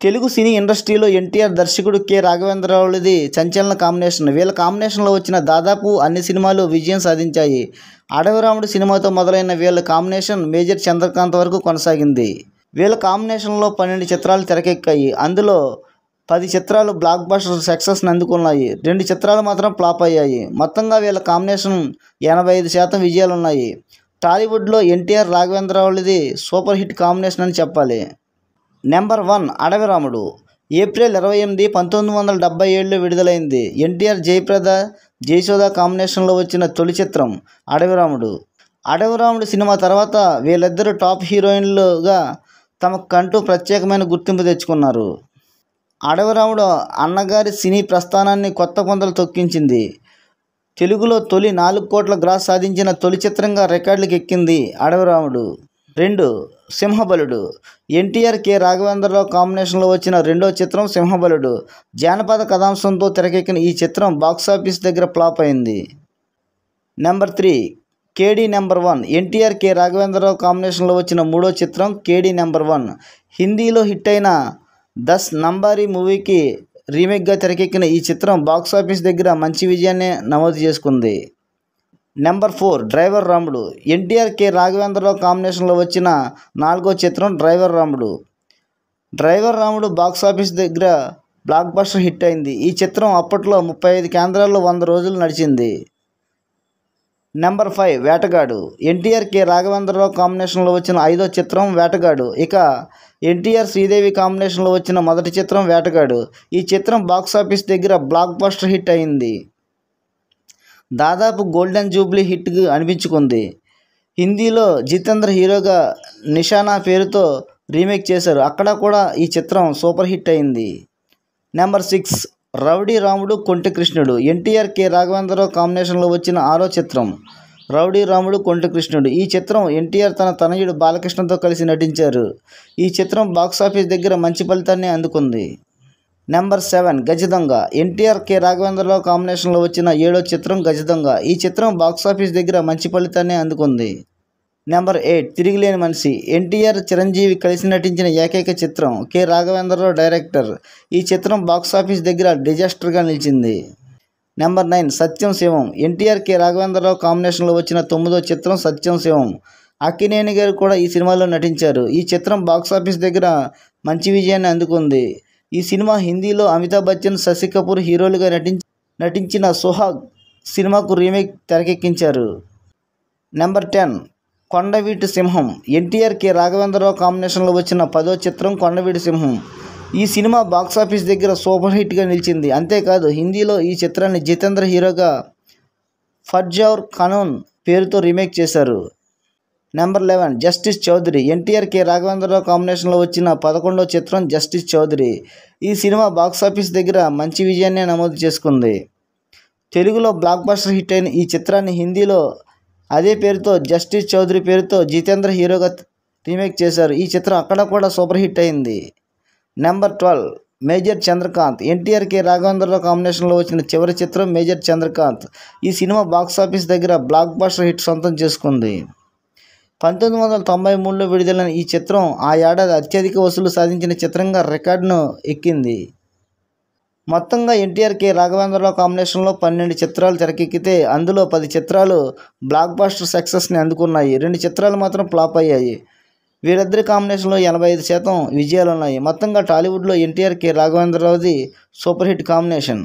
తెలుగు సినీ ఇండస్ట్రీలో ఎన్టీఆర్, దర్శకుడు కె రాఘవేంద్రరావులది సంచలన కాంబినేషన్. వీళ్ళ కాంబినేషన్లో వచ్చిన దాదాపు అన్ని సినిమాలు విజయం సాధించాయి. అడవిరాముడు సినిమాతో మొదలైన వీళ్ళ కాంబినేషన్ మేజర్ చంద్రకాంత్ వరకు కొనసాగింది. వీళ్ళ కాంబినేషన్లో 12 చిత్రాలు తెరకెక్కాయి. అందులో 10 చిత్రాలు బ్లాక్ బస్టర్ సక్సెస్ని అందుకున్నాయి. 2 చిత్రాలు మాత్రం ఫ్లాప్ అయ్యాయి. మొత్తంగా వీళ్ళ కాంబినేషన్ 85% విజయాలున్నాయి. టాలీవుడ్లో ఎన్టీఆర్, రాఘవేంద్రరావులది సూపర్ హిట్ కాంబినేషన్ అని చెప్పాలి. నెంబర్ 1 అడవిరాముడు. ఏప్రిల్ 28, 1977లో విడుదలైంది. ఎన్టీఆర్, జయప్రద, జయసుధ కాంబినేషన్లో వచ్చిన తొలి చిత్రం అడవిరాముడు. అడవిరాముడు సినిమా తర్వాత వీళ్ళిద్దరూ టాప్ హీరోయిన్లుగా తమకంటూ ప్రత్యేకమైన గుర్తింపు తెచ్చుకున్నారు. అడవిరాముడు అన్నగారి సినీ ప్రస్థానాన్ని కొత్త పుంతలు తొక్కించింది. తెలుగులో తొలి 4 కోట్ల గ్రాస్ సాధించిన తొలి చిత్రంగా రికార్డులకు ఎక్కింది అడవిరాముడు. 2 సింహబలుడు. ఎన్టీఆర్, కె రాఘవేంద్రరావు కాంబినేషన్లో వచ్చిన రెండో చిత్రం సింహబలుడు. జానపద కథాంశంతో తెరకెక్కిన ఈ చిత్రం బాక్సాఫీస్ దగ్గర ఫ్లాప్ అయింది. Number 3 KD number 1. NTR, K Raghavendra Rao కాంబినేషన్లో వచ్చిన మూడో చిత్రం కేడీ నెంబర్ 1. హిందీలో హిట్ అయిన 10 నంబరీ మూవీకి రీమేక్గా తెరకెక్కిన ఈ చిత్రం బాక్సాఫీస్ దగ్గర మంచి విజయాన్ని నమోదు చేసుకుంది. నెంబర్ 4 డ్రైవర్ రాముడు. ఎన్టీఆర్, కె రాఘవేంద్రరావు కాంబినేషన్లో వచ్చిన 4వ చిత్రం డ్రైవర్ రాముడు. డ్రైవర్ రాముడు బాక్సాఫీస్ దగ్గర బ్లాక్ బస్టర్ హిట్ అయింది. ఈ చిత్రం అప్పట్లో 35 కేంద్రాల్లో 100 రోజులు నడిచింది. నెంబర్ 5 వేటగాడు. ఎన్టీఆర్, కె రాఘవేంద్రరావు కాంబినేషన్లో వచ్చిన 5వ చిత్రం వేటగాడు. ఇక ఎన్టీఆర్, శ్రీదేవి కాంబినేషన్లో వచ్చిన మొదటి చిత్రం వేటగాడు. ఈ చిత్రం బాక్సాఫీస్ దగ్గర బ్లాక్ బస్టర్ హిట్ అయింది. దాదాపు గోల్డెన్ జూబ్లీ హిట్ అనిపించుకుంది. హిందీలో జితేంద్ర హీరోగా నిషానా పేరుతో రీమేక్ చేశారు. అక్కడ కూడా ఈ చిత్రం సూపర్ హిట్ అయింది. నెంబర్ 6 రౌడీ రాముడు కొంటి కృష్ణుడు. ఎన్టీఆర్, కె రాఘవేంద్రరావు కాంబినేషన్లో వచ్చిన 6వ చిత్రం రౌడీ రాముడు కొంటి కృష్ణుడు. ఈ చిత్రం ఎన్టీఆర్ తన తనయుడు బాలకృష్ణతో కలిసి నటించారు. ఈ చిత్రం బాక్సాఫీస్ దగ్గర మంచి ఫలితాన్ని అందుకుంది. నెంబర్ 7 గజదొంగ. ఎన్టీఆర్, కె రాఘవేంద్రరావు కాంబినేషన్లో వచ్చిన 7వ చిత్రం గజదొంగ. ఈ చిత్రం బాక్సాఫీస్ దగ్గర మంచి ఫలితాన్ని అందుకుంది. నెంబర్ 8 తిరిగిలేని మనిషి. ఎన్టీఆర్, చిరంజీవి కలిసి నటించిన ఏకైక చిత్రం. K Raghavendra Rao director. ఈ చిత్రం బాక్సాఫీస్ దగ్గర డిజాస్టర్గా నిలిచింది. నెంబర్ 9 సత్యం శివం. ఎన్టీఆర్, కె రాఘవేంద్రరావు కాంబినేషన్లో వచ్చిన 9వ చిత్రం సత్యం శివం. అక్కినేని గారు కూడా ఈ సినిమాలో నటించారు. ఈ చిత్రం బాక్సాఫీస్ దగ్గర మంచి విజయాన్ని అందుకుంది. ఈ సినిమా హిందీలో అమితాబ్ బచ్చన్, శశి కపూర్ హీరోలుగా నటించిన సుహాగ్ సినిమాకు రీమేక్ తెరకెక్కించారు. నెంబర్ 10 కొండవీటి సింహం. ఎన్టీఆర్, కె రాఘవేంద్రరావు కాంబినేషన్లో వచ్చిన 10వ చిత్రం కొండవీటి సింహం. ఈ సినిమా బాక్సాఫీస్ దగ్గర సూపర్ హిట్గా నిలిచింది. అంతేకాదు హిందీలో ఈ చిత్రాన్ని జితేంద్ర హీరోగా ఫర్జౌర్ ఖానూన్ పేరుతో రీమేక్ చేశారు. Number 11 justice Chowdary. NTR, K Raghavendra Rao కాంబినేషన్లో వచ్చిన 11వ చిత్రం జస్టిస్ చౌదరి. ఈ సినిమా బాక్సాఫీస్ దగ్గర మంచి విజయాన్ని నమోదు చేసుకుంది. తెలుగులో బ్లాక్ బస్టర్ హిట్ అయిన ఈ చిత్రాన్ని హిందీలో అదే పేరుతో జస్టిస్ చౌదరి పేరుతో జితేంద్ర హీరోగా రీమేక్ చేశారు. ఈ చిత్రం అక్కడ కూడా సూపర్ హిట్ అయింది. Number 12 Major Chandrakanth. NTR, K Raghavendra Rao కాంబినేషన్లో వచ్చిన చివరి చిత్రం మేజర్ చంద్రకాంత్. ఈ సినిమా బాక్సాఫీస్ దగ్గర బ్లాక్ బస్టర్ హిట్ సొంతం చేసుకుంది. 1993లో విడుదలైన ఈ చిత్రం ఆ ఏడాది అత్యధిక వసూలు సాధించిన చిత్రంగా రికార్డును ఎక్కింది. మొత్తంగా ఎన్టీఆర్, కె రాఘవేంద్రరావు కాంబినేషన్లో 12 చిత్రాలు తెరకెక్కితే అందులో 10 చిత్రాలు బ్లాక్ బస్టర్ సక్సెస్ని అందుకున్నాయి. 2 చిత్రాలు మాత్రం ఫ్లాప్ అయ్యాయి. వీరిద్దరి కాంబినేషన్లో 85% విజయాలున్నాయి. మొత్తంగా టాలీవుడ్లో ఎన్టీఆర్, కె రాఘవేంద్రరావుది సూపర్ హిట్ కాంబినేషన్.